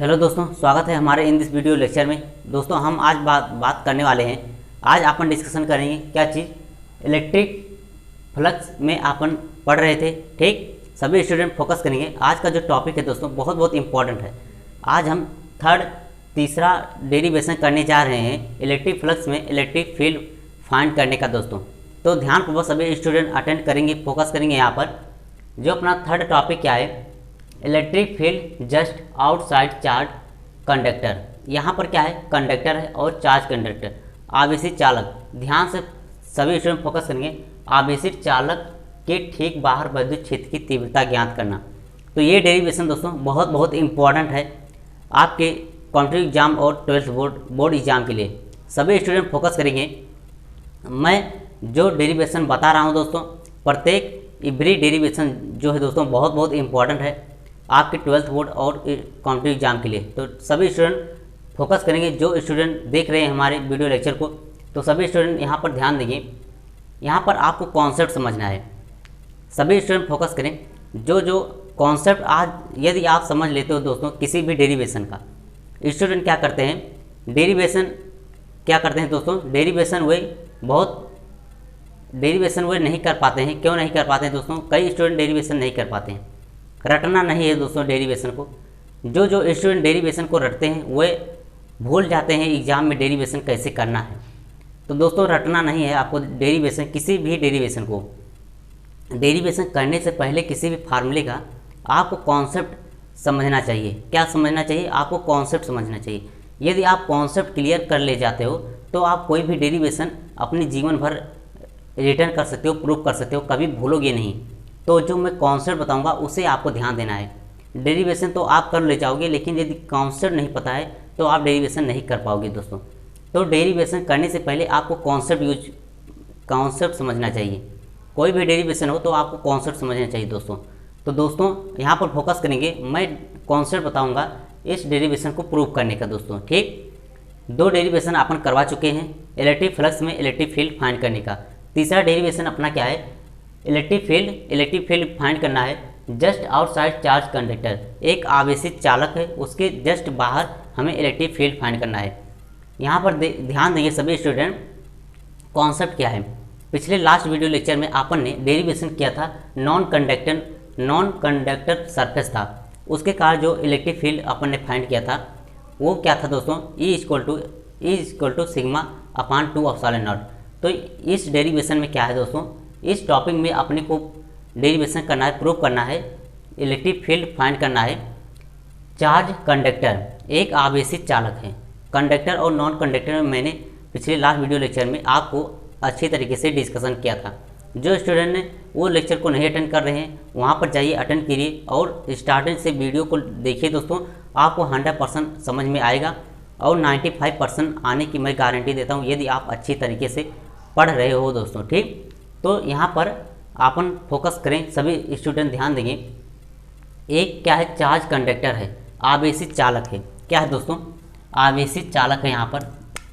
Hello दोस्तों, स्वागत है हमारे इन दिस वीडियो लेक्चर में। दोस्तों हम आज बात करने वाले हैं। आज अपन डिस्कशन करेंगे क्या चीज़, इलेक्ट्रिक फ्लक्स में अपन पढ़ रहे थे। ठीक, सभी स्टूडेंट फोकस करेंगे। आज का जो टॉपिक है दोस्तों बहुत इंपॉर्टेंट है। आज हम तीसरा डेरिवेशन करने जा रहे हैं इलेक्ट्रिक फ्लक्स में इलेक्ट्रिक फील्ड फाइंड करने का दोस्तों। तो ध्यानपूर्वक सभी स्टूडेंट अटेंड करेंगे, फोकस करेंगे। यहाँ पर जो अपना थर्ड टॉपिक क्या है, electric field just outside charge conductor. यहाँ पर क्या है, कंडक्टर है और चार्ज कंडक्टर, आवेशित चालक। ध्यान से सभी स्टूडेंट फोकस करेंगे। आवेशित चालक के ठीक बाहर विद्युत क्षेत्र की तीव्रता ज्ञात करना। तो ये डेरिवेशन दोस्तों बहुत इंपॉर्टेंट है आपके कॉम्पिटिटिव एग्जाम और 12th बोर्ड एग्जाम के लिए। सभी स्टूडेंट फोकस करेंगे। मैं जो डेरिवेशन बता रहा हूँ दोस्तों, प्रत्येक एवरी डेरिवेशन जो है दोस्तों बहुत इंपॉर्टेंट है आपके 12th बोर्ड और कॉम्पिटिटिव एग्जाम के लिए। तो सभी स्टूडेंट फोकस करेंगे। जो स्टूडेंट देख रहे हैं हमारे वीडियो लेक्चर को, तो सभी स्टूडेंट यहाँ पर ध्यान देंगे। यहाँ पर आपको कॉन्सेप्ट समझना है। सभी स्टूडेंट फोकस करें। जो कॉन्सेप्ट आज यदि आप समझ लेते हो दोस्तों किसी भी डेरिवेशन का, स्टूडेंट क्या करते हैं, डेरिवेशन क्या करते हैं दोस्तों, डेरिवेशन वे नहीं कर पाते हैं। क्यों नहीं कर पाते हैं दोस्तों? कई स्टूडेंट डेरिवेशन नहीं कर पाते हैं। रटना नहीं है दोस्तों डेरिवेशन को। जो स्टूडेंट डेरिवेशन को रटते हैं वे भूल जाते हैं एग्जाम में डेरिवेशन कैसे करना है। तो दोस्तों रटना नहीं है आपको डेरिवेशन, किसी भी डेरिवेशन को। डेरिवेशन करने से पहले किसी भी फार्मूले का आपको कॉन्सेप्ट समझना चाहिए। क्या समझना चाहिए? आपको कॉन्सेप्ट समझना चाहिए। यदि आप कॉन्सेप्ट क्लियर कर ले जाते हो तो आप कोई भी डेरिवेशन अपने जीवन भर रिटर्न कर सकते हो, प्रूव कर सकते हो, कभी भूलोगे नहीं। तो जो मैं कॉन्सेप्ट बताऊंगा उसे आपको ध्यान देना है। डेरिवेशन तो आप कर ले जाओगे, लेकिन यदि कॉन्सेप्ट नहीं पता है तो आप डेरिवेशन नहीं कर पाओगे दोस्तों। तो डेरिवेशन करने से पहले आपको कॉन्सेप्ट समझना चाहिए। कोई भी डेरिवेशन हो तो आपको कॉन्सेप्ट समझना चाहिए दोस्तों। तो दोस्तों यहाँ पर फोकस करेंगे। मैं कॉन्सेप्ट बताऊँगा इस डेरिवेशन को प्रूव करने का दोस्तों। ठीक, 2 डेरिवेशन अपन करवा चुके हैं इलेक्ट्रिक फ्लक्स में इलेक्ट्रिक फील्ड फाइंड करने का। तीसरा डेरिवेशन अपना क्या है, इलेक्ट्रिक फील्ड फाइंड करना है जस्ट आउटसाइड चार्ज कंडक्टर। एक आवेशित चालक है, उसके जस्ट बाहर हमें इलेक्ट्रिक फील्ड फाइंड करना है। यहाँ पर ध्यान देंगे सभी स्टूडेंट, कॉन्सेप्ट क्या है। पिछले लास्ट वीडियो लेक्चर में अपन ने डेरिवेशन किया था नॉन कंडक्टर सरफेस था। उसके कारण जो इलेक्ट्रिक फील्ड अपन ने फाइंड किया था वो क्या था दोस्तों, E equal to sigma upon 2 epsilon naught. तो इस डेरिवेशन में क्या है दोस्तों, इस टॉपिक में अपने को डेरिवेशन करना है, प्रूव करना है, इलेक्ट्रिक फील्ड फाइंड करना है। चार्ज कंडक्टर एक आवेशित चालक है। कंडक्टर और नॉन कंडक्टर में मैंने पिछले लास्ट वीडियो लेक्चर में आपको अच्छी तरीके से डिस्कशन किया था। जो स्टूडेंट ने वो लेक्चर को नहीं अटेंड कर रहे हैं वहाँ पर जाइए, अटेंड कीजिए और स्टार्टिंग से वीडियो को देखिए दोस्तों। आपको 100% समझ में आएगा और 95% आने की मैं गारंटी देता हूँ यदि आप अच्छी तरीके से पढ़ रहे हो दोस्तों। ठीक, तो यहाँ पर अपन फोकस करें, सभी स्टूडेंट ध्यान देंगे। एक क्या है, चार्ज कंडक्टर है, आवेशित चालक है। क्या है दोस्तों, आवेशित चालक है। यहाँ पर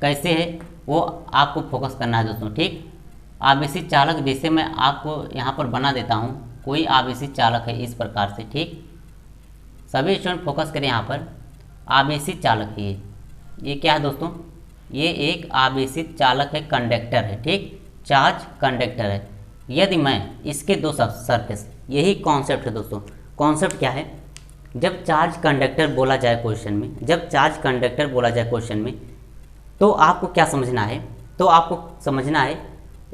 कैसे है वो आपको फोकस करना है दोस्तों। ठीक, आवेशित चालक जैसे मैं आपको यहाँ पर बना देता हूँ, कोई आवेशित चालक है इस प्रकार से। ठीक, सभी स्टूडेंट फोकस करें। यहाँ पर आवेशित चालक है, ये क्या है दोस्तों, ये एक आवेशित चालक है, कंडक्टर है। ठीक, चार्ज कंडक्टर है। यदि मैं इसके 2 सरफेस, यही कॉन्सेप्ट है दोस्तों। कॉन्सेप्ट क्या है, जब चार्ज कंडक्टर बोला जाए क्वेश्चन में, तो आपको क्या समझना है, तो आपको समझना है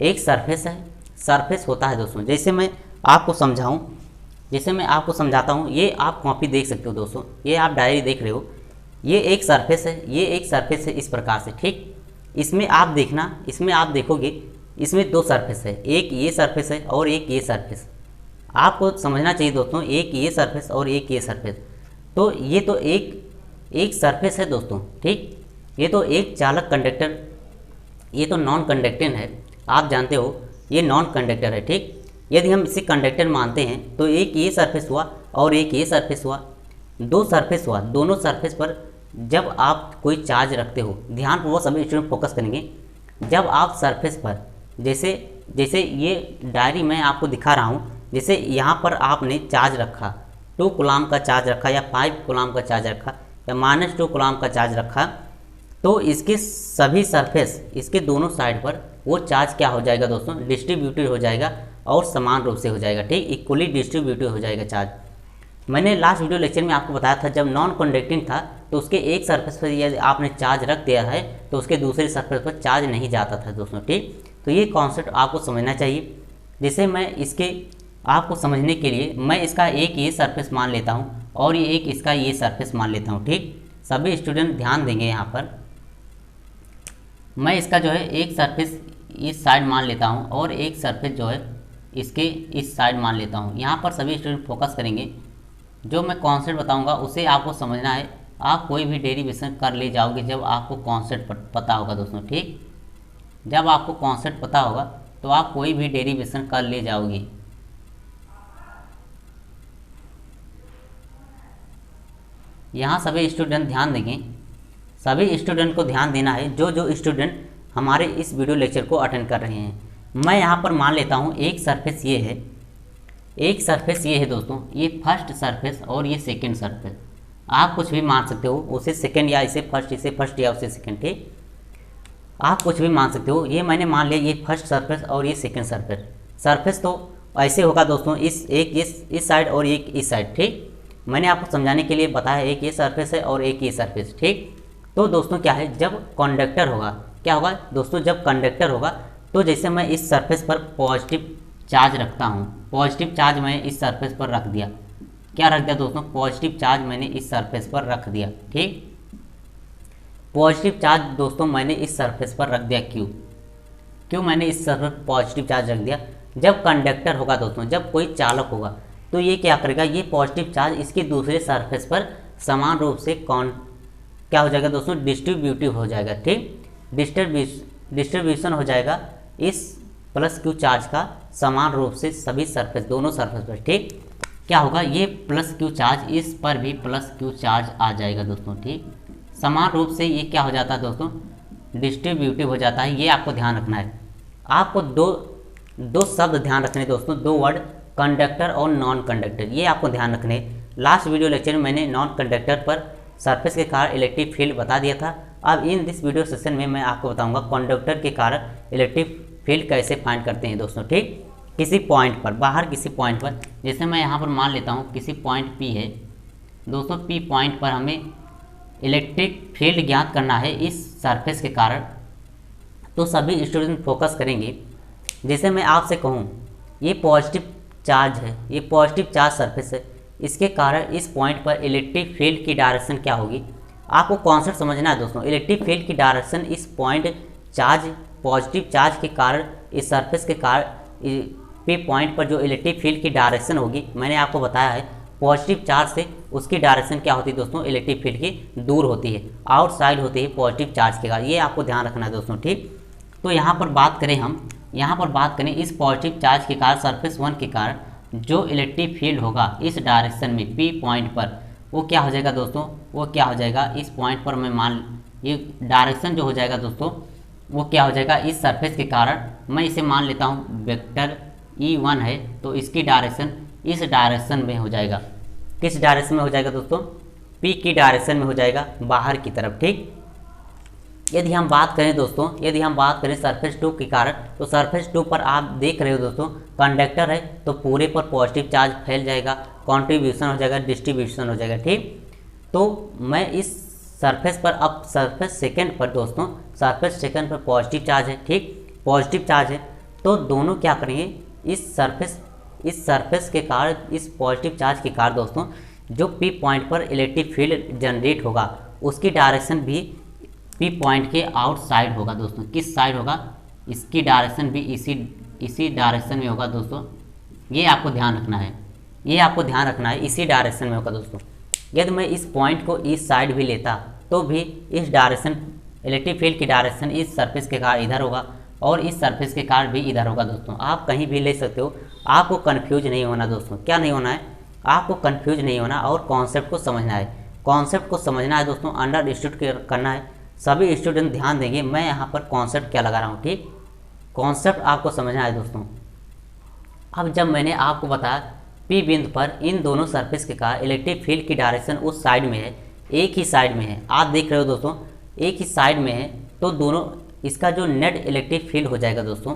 एक सरफेस है, सरफेस होता है दोस्तों। जैसे मैं आपको समझाता हूँ, ये आप कॉपी देख सकते हो दोस्तों, ये आप डायरी देख रहे हो, ये एक सरफेस है, इस प्रकार से। ठीक, इसमें आप देखोगे इसमें 2 सरफेस है, एक ये सरफेस है और एक ये सरफेस। आपको समझना चाहिए दोस्तों, एक ये सरफेस और एक ये सरफेस। तो ये तो एक सरफेस है दोस्तों। ठीक, ये तो एक चालक कंडक्टर, ये तो नॉन कंडक्टर है, आप जानते हो ये नॉन कंडक्टर है। ठीक, यदि हम इसे कंडक्टर मानते हैं तो एक ये सरफेस हुआ और एक ये सरफेस हुआ, 2 सरफेस हुआ। दोनों सरफेस पर जब आप कोई चार्ज रखते हो, ध्यानपूर्वक सभी स्टूडेंट फोकस करेंगे। जब आप सरफेस पर जैसे ये डायरी मैं आपको दिखा रहा हूँ, जैसे यहाँ पर आपने चार्ज रखा, 2 कूलम का चार्ज रखा या 5 कूलम का चार्ज रखा, या -2 कूलम्ब का चार्ज रखा तो इसके सभी सरफेस, इसके दोनों साइड पर वो चार्ज क्या हो जाएगा दोस्तों, डिस्ट्रीब्यूटेड हो जाएगा और समान रूप से हो जाएगा, ठीक, इक्वली डिस्ट्रीब्यूटेड हो जाएगा चार्ज। मैंने लास्ट वीडियो लेक्चर में आपको बताया था जब नॉन कंडक्टिंग था तो उसके एक सरफेस पर यदि आपने चार्ज रख दिया है तो उसके दूसरे सरफेस पर चार्ज नहीं जाता था दोस्तों, ठीक। तो ये कॉन्सेप्ट आपको समझना चाहिए। जैसे मैं इसके आपको समझने के लिए मैं इसका एक ये सरफेस मान लेता हूँ और ये एक इसका ये सरफेस मान लेता हूँ, ठीक। सभी स्टूडेंट ध्यान देंगे यहाँ पर, मैं इसका जो है एक सरफेस इस साइड मान लेता हूँ और एक सरफेस जो है इसके इस साइड मान लेता हूँ। यहाँ पर सभी स्टूडेंट फोकस करेंगे, जो मैं कॉन्सेप्ट बताऊँगा उसे आपको समझना है। आप कोई भी डेरिवेशन कर ले जाओगे जब आपको कॉन्सेप्ट पता होगा दोस्तों, ठीक। जब आपको कॉन्सेप्ट पता होगा तो आप कोई भी डेरिवेशन कर ले जाओगे। यहाँ सभी स्टूडेंट ध्यान देंगे, सभी स्टूडेंट को ध्यान देना है जो स्टूडेंट हमारे इस वीडियो लेक्चर को अटेंड कर रहे हैं। मैं यहाँ पर मान लेता हूँ एक सरफेस ये है, एक सरफेस ये है दोस्तों, ये फर्स्ट सरफेस और ये सेकंड सरफेस। आप कुछ भी मान सकते हो, उसे सेकंड या इसे फर्स्ट या उसे सेकंड, ठीक, आप कुछ भी मान सकते हो। ये मैंने मान लिया ये फर्स्ट सरफेस और ये सेकंड सरफेस। सरफेस तो ऐसे होगा दोस्तों, इस साइड और एक इस साइड, ठीक। मैंने आपको समझाने के लिए बताया एक ये सरफेस है और एक ये सरफेस, ठीक। तो दोस्तों क्या है, जब कंडक्टर होगा, क्या होगा दोस्तों, जब कंडक्टर होगा तो जैसे मैं इस सरफेस पर पॉजिटिव चार्ज रखता हूँ, पॉजिटिव चार्ज मैंने इस सरफेस पर रख दिया, क्या रख दिया दोस्तों, पॉजिटिव चार्ज मैंने इस सरफेस पर रख दिया, ठीक। पॉजिटिव चार्ज दोस्तों मैंने इस सरफेस पर रख दिया, क्यों मैंने इस सरफेस पर पॉजिटिव चार्ज रख दिया। जब कंडक्टर होगा दोस्तों, जब कोई चालक होगा तो ये क्या करेगा, ये पॉजिटिव चार्ज इसके दूसरे सरफेस पर समान रूप से क्या हो जाएगा दोस्तों, डिस्ट्रीब्यूटिव हो जाएगा, ठीक। डिस्ट्रीब्यूशन हो जाएगा इस +Q चार्ज का समान रूप से सभी सरफेस, दोनों सरफेस पर, ठीक। क्या होगा, ये +Q चार्ज इस पर भी +Q चार्ज आ जाएगा दोस्तों, ठीक। समान रूप से ये क्या हो जाता है दोस्तों, डिस्ट्रीब्यूटिव हो जाता है। ये आपको ध्यान रखना है। आपको दो शब्द ध्यान रखने दोस्तों, दो वर्ड, कंडक्टर और नॉन कंडक्टर, ये आपको ध्यान रखने। लास्ट वीडियो लेक्चर में मैंने नॉन कंडक्टर पर सरफेस के कारण इलेक्ट्रिक फील्ड बता दिया था। अब इन दिस वीडियो सेशन में मैं आपको बताऊंगा कंडक्टर के कारण इलेक्ट्रिक फील्ड कैसे फाइंड करते हैं दोस्तों, ठीक। किसी पॉइंट पर, बाहर किसी पॉइंट पर, जैसे मैं यहाँ पर मान लेता हूँ किसी पॉइंट P है दोस्तों, P पॉइंट पर हमें इलेक्ट्रिक फील्ड ज्ञात करना है इस सरफेस के कारण। तो सभी स्टूडेंट फोकस करेंगे। जैसे मैं आपसे कहूँ ये पॉजिटिव चार्ज है, ये पॉजिटिव चार्ज सरफेस है, इसके कारण इस पॉइंट पर इलेक्ट्रिक फील्ड की डायरेक्शन क्या होगी, आपको कॉन्सेप्ट समझना है दोस्तों। इलेक्ट्रिक फील्ड की डायरेक्शन इस पॉइंट चार्ज, पॉजिटिव चार्ज के कारण, इस सरफेस के कारण पे पॉइंट पर जो इलेक्ट्रिक फील्ड की डायरेक्शन होगी, मैंने आपको बताया है पॉजिटिव चार्ज से उसकी डायरेक्शन क्या होती है दोस्तों, इलेक्ट्रिक फील्ड की दूर होती है, आउटसाइड होती है पॉजिटिव चार्ज के कारण। ये आपको ध्यान रखना है दोस्तों, ठीक। तो यहाँ पर बात करें हम, यहाँ पर बात करें इस पॉजिटिव चार्ज के कारण, सरफेस 1 के कारण जो इलेक्ट्रिक फील्ड होगा इस डायरेक्शन में P पॉइंट पर, वो क्या हो जाएगा दोस्तों, वो क्या हो जाएगा, इस पॉइंट पर मैं मान, ये डायरेक्शन जो हो जाएगा दोस्तों वो क्या हो जाएगा, इस सरफेस के कारण मैं इसे मान लेता हूँ वेक्टर E1 है, तो इसकी डायरेक्शन इस डायरेक्शन में हो जाएगा। किस डायरेक्शन में हो जाएगा दोस्तों, P की डायरेक्शन में हो जाएगा, बाहर की तरफ, ठीक। यदि हम बात करें दोस्तों, यदि हम बात करें सरफेस 2 के कारण, तो सरफेस 2 पर आप देख रहे हो दोस्तों कंडक्टर है तो पूरे पर पॉजिटिव चार्ज फैल जाएगा, कंट्रीब्यूशन हो जाएगा, डिस्ट्रीब्यूशन हो जाएगा, ठीक। तो मैं इस सरफेस पर, अब सरफेस सेकंड पर दोस्तों, सरफेस सेकंड पर पॉजिटिव चार्ज है, ठीक, पॉजिटिव चार्ज है, तो दोनों क्या करेंगे, इस सरफेस के कारण, इस पॉजिटिव चार्ज के कारण दोस्तों जो P पॉइंट पर इलेक्ट्रिक फील्ड जनरेट होगा उसकी डायरेक्शन भी P पॉइंट के आउटसाइड होगा दोस्तों। किस साइड होगा, इसकी डायरेक्शन भी इसी डायरेक्शन में होगा दोस्तों। ये आपको ध्यान रखना है, ये आपको ध्यान रखना है, इसी डायरेक्शन में होगा दोस्तों। यदि मैं इस पॉइंट को इस साइड भी लेता तो भी इस डायरेक्शन, इलेक्ट्रिक फील्ड की डायरेक्शन इस सरफेस के कारण इधर होगा और इस सरफेस के कारण भी इधर होगा दोस्तों। आप कहीं भी ले सकते हो, आपको कन्फ्यूज नहीं होना दोस्तों। क्या नहीं होना है, आपको कन्फ्यूज नहीं होना और कॉन्सेप्ट को समझना है, कॉन्सेप्ट को समझना है दोस्तों, अंडरस्टूड करना है। सभी स्टूडेंट ध्यान देंगे, मैं यहाँ पर कॉन्सेप्ट क्या लगा रहा हूँ, ठीक, कॉन्सेप्ट आपको समझना है दोस्तों। अब जब मैंने आपको बताया P बिंदु पर इन दोनों सरफेस के कारण इलेक्ट्रिक फील्ड की डायरेक्शन उस साइड में है, एक ही साइड में है, आप देख रहे हो दोस्तों एक ही साइड में है, तो दोनों इसका जो नेट इलेक्ट्रिक फील्ड हो जाएगा दोस्तों,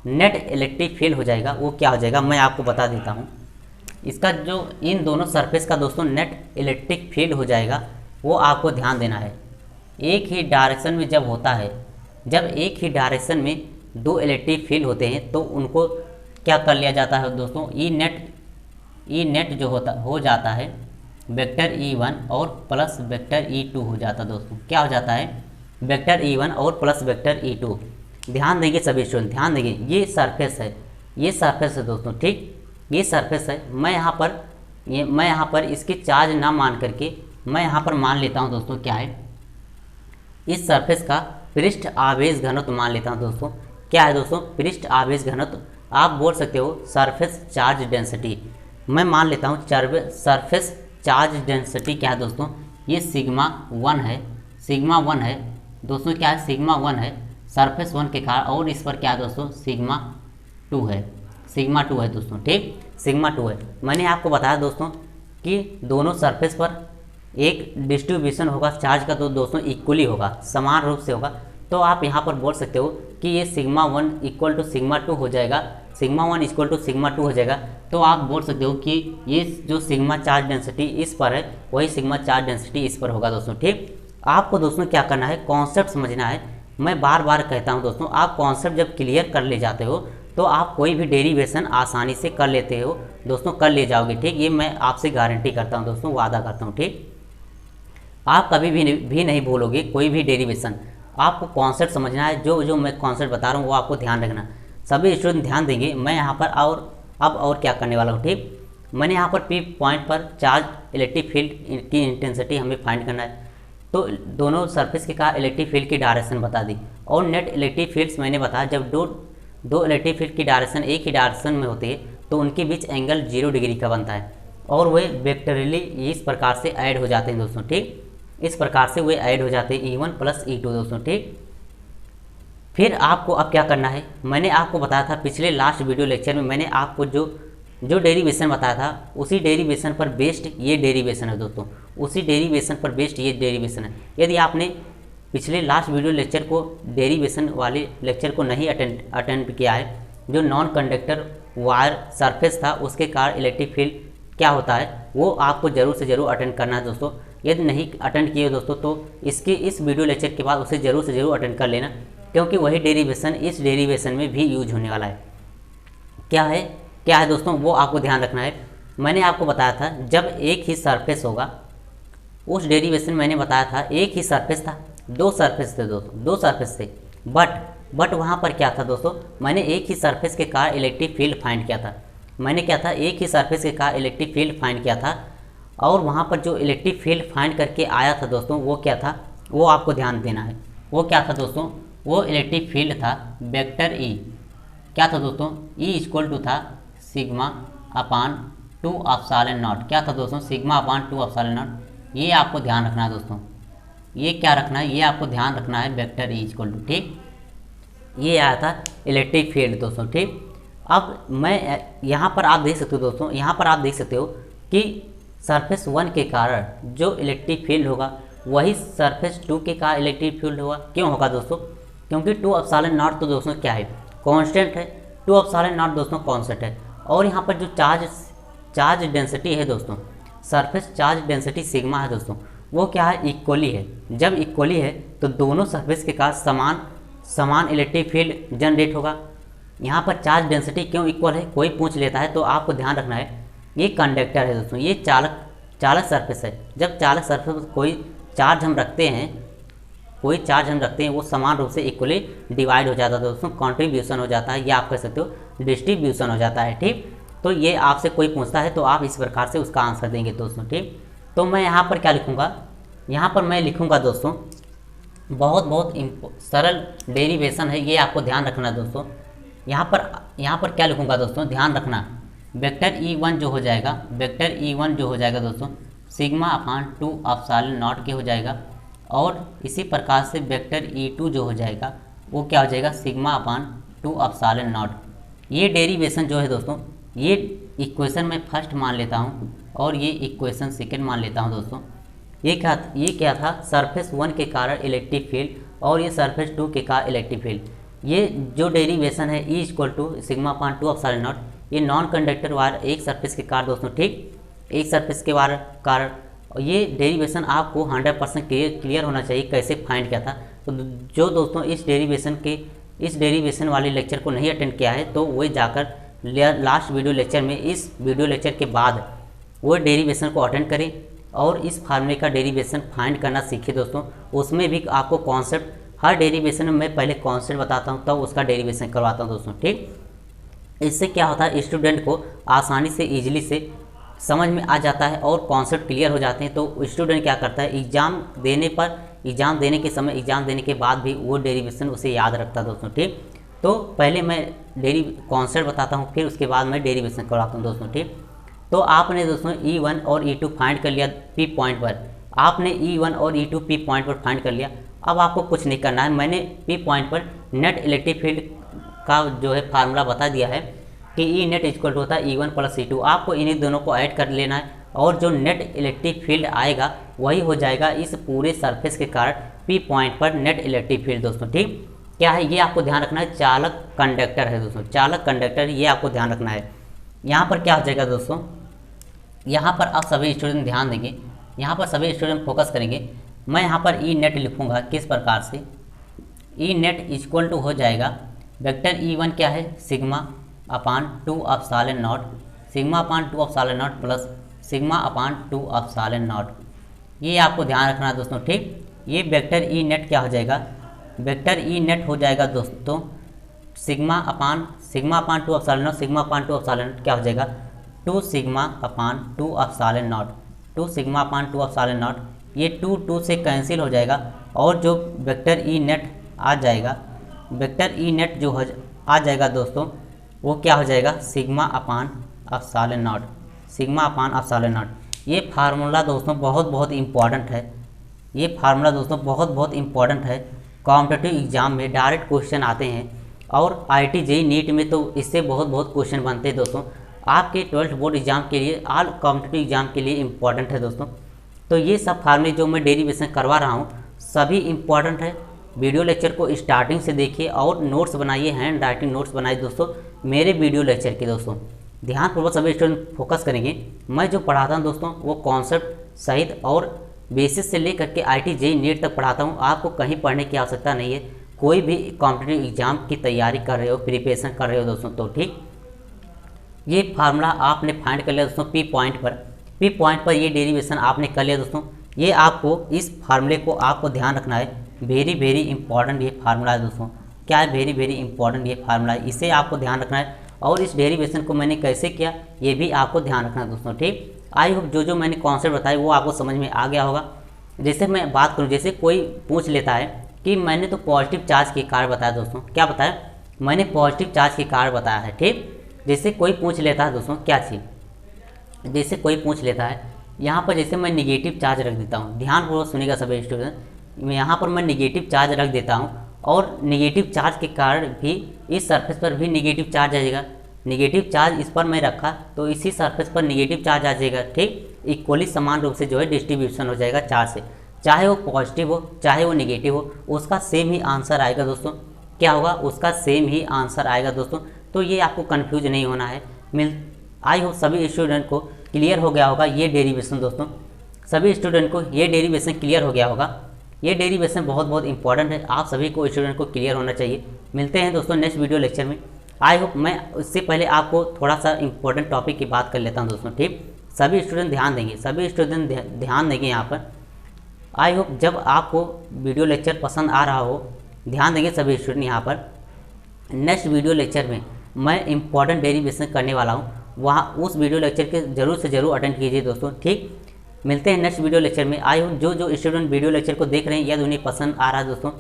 नेट इलेक्ट्रिक फील्ड हो जाएगा वो क्या हो जाएगा, मैं आपको बता देता हूँ। इसका जो इन दोनों सरफेस का दोस्तों नेट इलेक्ट्रिक फील्ड हो जाएगा वो आपको ध्यान देना है। एक ही डायरेक्शन में जब होता है, जब एक ही डायरेक्शन में दो इलेक्ट्रिक फील्ड होते हैं तो उनको क्या कर लिया जाता है दोस्तों, ई नेट जो हो जाता है वेक्टर E1 और प्लस वेक्टर E2 हो जाता है दोस्तों। क्या हो जाता है, वेक्टर E1 और प्लस वेक्टर E2। ध्यान देंगे सभी स्टूडेंट, ध्यान देंगे, ये सरफेस है, ये सरफेस है दोस्तों, ठीक, ये सरफेस है। मैं यहाँ पर इसके चार्ज ना मान करके मैं यहाँ पर मान लेता हूँ दोस्तों क्या है, इस सरफेस का पृष्ठ आवेश घनत्व मान लेता हूँ दोस्तों। क्या है दोस्तों, पृष्ठ आवेश घनत्व, आप बोल सकते हो सरफेस चार्ज डेंसिटी। मैं मान लेता हूँ सरफेस चार्ज डेंसिटी क्या है दोस्तों, ये सिग्मा 1 है, सिग्मा 1 है दोस्तों। क्या है, सिग्मा 1 है सरफेस 1 के कारण, और इस पर क्या है दोस्तों, सिग्मा 2 है, सिग्मा 2 है दोस्तों, ठीक, सिग्मा 2 है। मैंने आपको बताया दोस्तों कि दोनों सरफेस पर एक डिस्ट्रीब्यूशन होगा चार्ज का, तो दोस्तों इक्वली होगा, समान रूप से होगा। तो आप यहाँ पर बोल सकते हो कि ये सिग्मा 1 इक्वल टू सिग्मा 2 हो जाएगा, सिग्मा 1 इक्वल टू सिग्मा 2 हो जाएगा। तो आप बोल सकते हो कि ये जो सिग्मा चार्ज डेंसिटी इस पर है वही सिग्मा चार्ज डेंसिटी इस पर होगा दोस्तों, ठीक। आपको दोस्तों क्या करना है, कॉन्सेप्ट समझना है। मैं बार बार कहता हूँ दोस्तों, आप कॉन्सेप्ट जब क्लियर कर ले जाते हो तो आप कोई भी डेरिवेशन आसानी से कर लेते हो दोस्तों, कर ले जाओगे, ठीक। ये मैं आपसे गारंटी करता हूँ दोस्तों, वादा करता हूँ, ठीक। आप कभी भी नहीं भूलोगे कोई भी डेरिवेशन। आपको कॉन्सेप्ट समझना है, जो मैं कॉन्सेप्ट बता रहा हूँ वो आपको ध्यान रखना। सभी स्टूडेंट ध्यान देंगे। मैं यहाँ पर अब क्या करने वाला हूँ, ठीक। मैंने यहाँ पर P पॉइंट पर चार्ज इलेक्ट्रिक फील्ड की इंटेंसिटी हमें फाइंड करना है, तो दोनों सरफेस के का इलेक्ट्रिक फील्ड की डायरेक्शन बता दी, और नेट इलेक्ट्रिक फील्ड्स मैंने बताया जब दो इलेक्ट्रिक फील्ड की डायरेक्शन एक ही डायरेक्शन में होती है तो उनके बीच एंगल 0 डिग्री का बनता है, और वे वेक्टरली इस प्रकार से ऐड हो जाते हैं दोस्तों, ठीक। इस प्रकार से वे ऐड हो जाते हैं E1 प्लस E2 दोस्तों, ठीक। फिर आपको अब क्या करना है, मैंने आपको बताया था पिछले लास्ट वीडियो लेक्चर में, मैंने आपको जो डेरिवेशन बताया था उसी डेरिवेशन पर बेस्ड ये डेरिवेशन है दोस्तों, उसी डेरिवेशन पर बेस्ड ये डेरिवेशन है। यदि आपने पिछले लास्ट वीडियो लेक्चर को, डेरिवेशन वाले लेक्चर को नहीं अटेंड किया है, जो नॉन कंडक्टर वायर सरफेस था उसके कारण इलेक्ट्रिक फील्ड क्या होता है, वो आपको ज़रूर से ज़रूर अटेंड करना है दोस्तों। यदि नहीं अटेंड किए दोस्तों तो इस वीडियो लेक्चर के बाद उसे ज़रूर से ज़रूर अटेंड कर लेना, क्योंकि वही डेरिवेशन इस डेरिवेशन में भी यूज होने वाला है। क्या है दोस्तों, वो आपको ध्यान रखना है। मैंने आपको बताया था जब एक ही सरफेस होगा, उस डेरिवेशन मैंने बताया था एक ही सरफेस था, दो सरफेस थे दोस्तों, दो सरफेस थे, बट वहाँ पर क्या था दोस्तों, मैंने एक ही सरफेस के कारण इलेक्ट्रिक फील्ड फाइंड किया था। मैंने क्या था, एक ही सरफेस के कारण इलेक्ट्रिक फील्ड फाइंड किया था, और वहाँ पर जो इलेक्ट्रिक फील्ड फाइंड करके आया था दोस्तों वो क्या था, वो आपको ध्यान देना है। वो क्या था दोस्तों, वो इलेक्ट्रिक फील्ड था वेक्टर E। क्या था दोस्तों, E इक्वल टू था सिग्मा अपान 2 एप्सिलॉन नॉट। क्या था दोस्तों, सिग्मा अपान 2 एप्सिलॉन नॉट। ये आपको ध्यान रखना है दोस्तों, ये क्या रखना है, ये आपको ध्यान रखना है, वेक्टर E इक्वल टू, ठीक। ये आया था इलेक्ट्रिक फील्ड दोस्तों, ठीक। अब मैं यहाँ पर आप देख सकते हो दोस्तों, यहाँ पर आप देख सकते हो कि सरफेस 1 के कारण जो इलेक्ट्रिक फील्ड होगा वही सरफेस 2 के कारण इलेक्ट्रिक फील्ड होगा। क्यों होगा दोस्तों, क्योंकि 2 एप्सिलॉन नॉट तो दोस्तों क्या है, कांस्टेंट है, 2 एप्सिलॉन नॉट दोस्तों कांस्टेंट है। और यहाँ पर जो चार्ज डेंसिटी है दोस्तों, सरफेस चार्ज डेंसिटी सिग्मा है दोस्तों, वो क्या है, इक्वली है। जब इक्वली है तो दोनों सरफेस के कारण समान इलेक्ट्रिक फील्ड जनरेट होगा। यहाँ पर चार्ज डेंसिटी क्यों इक्वल है, कोई पूछ लेता है तो आपको ध्यान रखना है, ये कंडक्टर है दोस्तों, ये चालक सरफेस है। जब चालक सरफेस पर कोई चार्ज हम रखते हैं वो समान रूप से इक्वली डिवाइड हो जाता है दोस्तों, कंट्रीब्यूशन हो जाता है, या आप कह सकते हो डिस्ट्रीब्यूशन हो जाता है, ठीक। तो ये आपसे कोई पूछता है तो आप इस प्रकार से उसका आंसर देंगे दोस्तों, ठीक। तो मैं यहाँ पर क्या लिखूँगा, यहाँ पर मैं लिखूँगा दोस्तों, बहुत सरल डेरिवेशन है, ये आपको ध्यान रखना है दोस्तों। यहाँ पर क्या लिखूँगा दोस्तों, ध्यान रखना, वेक्टर E1 जो हो जाएगा दोस्तों सिग्मा अपान 2 एप्सिलॉन नॉट के हो जाएगा, और इसी प्रकार से वेक्टर E2 जो हो जाएगा वो क्या हो जाएगा, सिग्मा अपान 2 एप्सिलॉन नॉट। ये डेरिवेशन जो है दोस्तों, ये इक्वेशन मैं फर्स्ट मान लेता हूँ और ये इक्वेशन सेकंड मान लेता हूँ दोस्तों। ये क्या था, सरफेस 1 के कारण इलेक्ट्रिक फील्ड और ये सरफेस 2 के कारण इलेक्ट्रिक फील्ड। ये जो डेरिवेशन है E equal to sigma upon 2 epsilon naught, ये नॉन कंडक्टर वायर एक सरफेस के कारण दोस्तों, ठीक, एक सरफेस के कारण ये डेरिवेशन आपको 100% क्लियर होना चाहिए कैसे फाइंड किया था। तो जो दोस्तों इस डेरिवेशन वाले लेक्चर को नहीं अटेंड किया है तो वो जाकर लास्ट वीडियो लेक्चर में, इस वीडियो लेक्चर के बाद वो डेरिवेशन को अटेंड करें और इस फार्मूले का डेरिवेशन फाइंड करना सीखे दोस्तों। उसमें भी आपको कॉन्सेप्ट, हर डेरिवेशन में मैं पहले कॉन्सेप्ट बताता हूँ तब उसका डेरिवेशन करवाता हूँ दोस्तों, ठीक। इससे क्या होता है, स्टूडेंट को आसानी से ईजिली से समझ में आ जाता है और कॉन्सेप्ट क्लियर हो जाते हैं। तो स्टूडेंट क्या करता है, एग्ज़ाम देने के समय, एग्ज़ाम देने के बाद भी वो डेरिवेशन उसे याद रखता है दोस्तों, ठीक। तो पहले मैं कॉन्सेप्ट बताता हूँ, फिर उसके बाद मैं डेरिवेशन करवाता हूँ दोस्तों, ठीक। तो आपने दोस्तों E1 और E2 फाइंड कर लिया P पॉइंट पर, आपने E1 और E2 P पॉइंट पर फाइंड कर लिया। अब आपको कुछ नहीं करना है, मैंने P पॉइंट पर नेट इलेक्ट्रिक फील्ड का जो है फार्मूला बता दिया है कि E नेट इक्वल टू होता है E1 प्लस E2। आपको इन्हीं दोनों को ऐड कर लेना है और जो नेट इलेक्ट्रिक फील्ड आएगा वही हो जाएगा इस पूरे सरफेस के कारण P पॉइंट पर नेट इलेक्ट्रिक फील्ड दोस्तों, ठीक। क्या है, ये आपको ध्यान रखना है, चालक कंडक्टर है दोस्तों, चालक कंडक्टर, ये आपको ध्यान रखना है। यहाँ पर क्या हो जाएगा दोस्तों, यहाँ पर आप सभी स्टूडेंट ध्यान देंगे, यहाँ पर सभी स्टूडेंट फोकस करेंगे। मैं यहाँ पर E नेट लिखूँगा किस प्रकार से, E नेट इक्वल टू हो जाएगा वेक्टर E1 क्या है, sigma upon 2 epsilon not, sigma upon 2 epsilon not plus sigma upon 2 epsilon naught. ये आपको ध्यान रखना है दोस्तों, ठीक। ये वेक्टर E नेट क्या हो जाएगा, वेक्टर E नेट हो जाएगा दोस्तों sigma upon 2 epsilon not, sigma upon 2 epsilon not क्या हो जाएगा 2 sigma upon 2 epsilon not, 2 sigma upon 2 epsilon naught. ये 2 से कैंसिल हो जाएगा और जो वेक्टर E नेट आ जाएगा, वेक्टर E नेट जो आ जाएगा दोस्तों वो क्या हो जाएगा sigma upon epsilon not, sigma upon epsilon naught. ये फार्मूला दोस्तों बहुत इंपॉर्टेंट है, ये फार्मूला दोस्तों बहुत इंपॉर्टेंट है। कॉम्पिटिटिव एग्जाम में डायरेक्ट क्वेश्चन आते हैं और IIT JEE नीट में तो इससे बहुत क्वेश्चन बनते हैं दोस्तों। आपके 12th बोर्ड एग्जाम के लिए, ऑल कॉम्पिटिटिव एग्जाम के लिए इम्पॉर्टेंट है दोस्तों। तो ये सब फार्मूले जो मैं डेरिवेशन करवा रहा हूँ सभी इम्पॉर्टेंट है। वीडियो लेक्चर को स्टार्टिंग से देखिए और नोट्स बनाइए, हैंड राइटिंग नोट्स बनाइए दोस्तों मेरे वीडियो लेक्चर के। दोस्तों ध्यानपूर्वक सभी स्टूडेंट फोकस करेंगे। मैं जो पढ़ाता हूँ दोस्तों वो कॉन्सेप्ट सहित और बेसिस से लेकर के IIT JEE नीट तक पढ़ाता हूँ। आपको कहीं पढ़ने की आवश्यकता नहीं है, कोई भी कॉम्पिटिटिव एग्जाम की तैयारी कर रहे हो, प्रिपरेशन कर रहे हो दोस्तों तो ठीक। ये फार्मूला आपने फाइंड कर लिया दोस्तों P पॉइंट पर, ये डेरिवेशन आपने कर लिया दोस्तों। ये आपको इस फार्मूले को आपको ध्यान रखना है, वेरी इंपॉर्टेंट ये फार्मूला है दोस्तों। क्या है, वेरी इंपॉर्टेंट ये फार्मूला है, इसे आपको ध्यान रखना है। और इस डेरिवेशन को मैंने कैसे किया ये भी आपको ध्यान रखना है दोस्तों, ठीक। आई होप जो मैंने कॉन्सेप्ट बताया वो आपको समझ में आ गया होगा। जैसे मैं बात करूँ, जैसे कोई पूछ लेता है कि मैंने तो पॉजिटिव चार्ज के कारण बताया दोस्तों, क्या बताया, मैंने पॉजिटिव चार्ज के कारण बताया है, ठीक। जैसे कोई पूछ लेता है दोस्तों क्या चीज़, जैसे कोई पूछ लेता है यहाँ पर, जैसे मैं निगेटिव चार्ज रख देता हूँ, ध्यानपूर्वक सुनिएगा सभी स्टूडेंट। यहाँ पर मैं निगेटिव चार्ज रख देता हूँ और निगेटिव चार्ज के कारण भी इस सरफेस पर भी निगेटिव चार्ज आ जाएगा। निगेटिव चार्ज इस पर मैं रखा तो इसी सरफेस पर निगेटिव चार्ज आ जाएगा, ठीक। इक्वली समान रूप से जो है डिस्ट्रीब्यूशन हो जाएगा चार्ज से, चाहे वो पॉजिटिव हो चाहे वो निगेटिव हो, उसका सेम ही आंसर आएगा दोस्तों। क्या होगा, उसका सेम ही आंसर आएगा दोस्तों। तो ये आपको कंफ्यूज नहीं होना है। आई होप सभी स्टूडेंट को क्लियर हो गया होगा ये डेरिवेशन दोस्तों, सभी स्टूडेंट को ये डेरिवेशन क्लियर हो गया होगा। ये डेरिवेशन बहुत इंपॉर्टेंट है, आप सभी को स्टूडेंट को क्लियर होना चाहिए। मिलते हैं दोस्तों नेक्स्ट वीडियो लेक्चर में। आई होप मैं उससे पहले आपको थोड़ा सा इंपॉर्टेंट टॉपिक की बात कर लेता हूं दोस्तों, ठीक। सभी स्टूडेंट ध्यान देंगे, सभी स्टूडेंट ध्यान देंगे यहाँ पर। आई होप जब आपको वीडियो लेक्चर पसंद आ रहा हो, ध्यान देंगे सभी स्टूडेंट। यहाँ पर नेक्स्ट वीडियो लेक्चर में मैं इंपॉर्टेंट डेरिवेशन करने वाला हूँ, वहाँ उस वीडियो लेक्चर के जरूर से जरूर अटेंड कीजिए दोस्तों, ठीक। मिलते हैं नेक्स्ट वीडियो लेक्चर में। आई होप जो स्टूडेंट वीडियो लेक्चर को देख रहे हैं यदि उन्हें पसंद आ रहा है दोस्तों,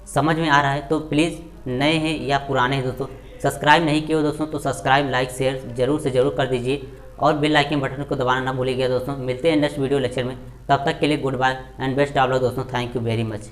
समझ में आ रहा है, तो प्लीज़ नए हैं या पुराने हैं दोस्तों, सब्सक्राइब नहीं किए हो दोस्तों तो सब्सक्राइब लाइक शेयर जरूर से जरूर कर दीजिए और बेल आइकन बटन को दबाना ना भूलिएगा दोस्तों। मिलते हैं नेक्स्ट वीडियो लेक्चर में, तब तक के लिए goodbye and best of luck दोस्तों। Thank you very much.